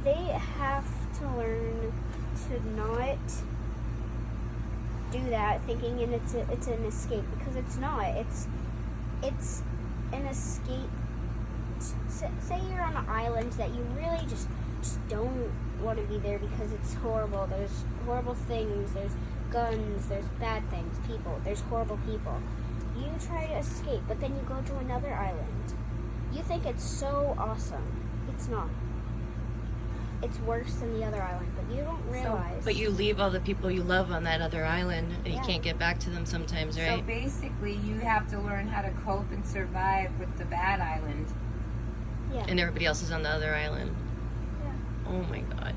They have to learn to not do that, thinking it's an escape, because it's not. It's an escape. Say you're on an island that you really just don't want to be there because it's horrible. There's horrible things. There's guns. There's bad things. People. There's horrible people. You try to escape, but then you go to another island. You think it's so awesome. It's not. It's worse than the other island, but you don't realize. But you leave all the people you love on that other island, and you can't get back to them sometimes, right? So basically, you have to learn how to cope and survive with the bad island. Yeah. And everybody else is on the other island. Yeah. Oh my god.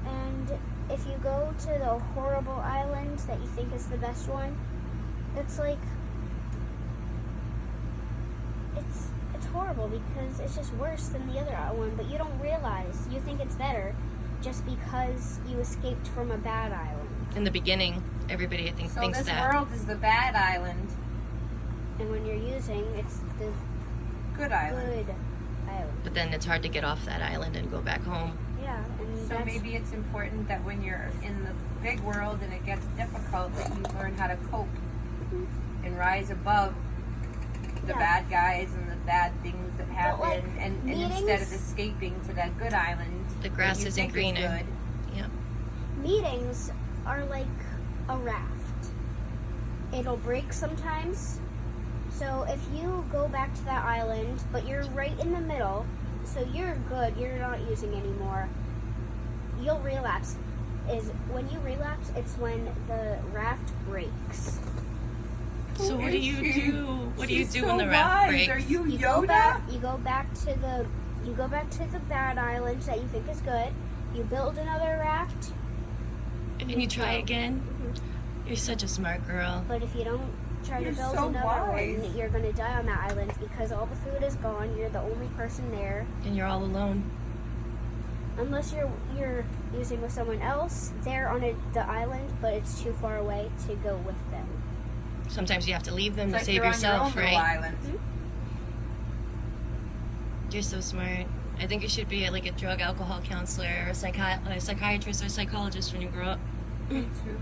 And if you go to the horrible island that you think is the best one, it's like it's horrible because it's just worse than the other one, but you don't realize. You think it's better just because you escaped from a bad island. In the beginning, everybody I think So thinks this that. world is the bad island. And when you're using, it's the Good island. good island. But then it's hard to get off that island and go back home. Yeah, and So that's, maybe it's important that when you're in the big world and it gets difficult, that you learn how to cope and rise above the bad guys and the bad things that happen, like, and meetings- instead of escaping to that good island, The grass that you isn't think is greener. good. Yeah. meetings are like a raft. It'll break sometimes. So if you go back to that island, but you're right in the middle, so you're good, you're not using anymore, you'll relapse. When you relapse, it's when the raft breaks. So what do you do? What do you She's do so when the raft wise. breaks? Are you You Yoda? go back to the bad island that you think is good. You build another raft, And you try again? You're such a smart girl. but if you don't try You're to build so another wise. one, you're gonna die on that island because all the food is gone. You're the only person there. And you're all alone. Unless you're using with someone else, they're on the island, but it's too far away to go with them. Sometimes you have to leave them It's to like save you're on your yourself, own little right? island. You're so smart. I think you should be like a drug alcohol counselor or a psychiatrist or psychologist when you grow up. Me too.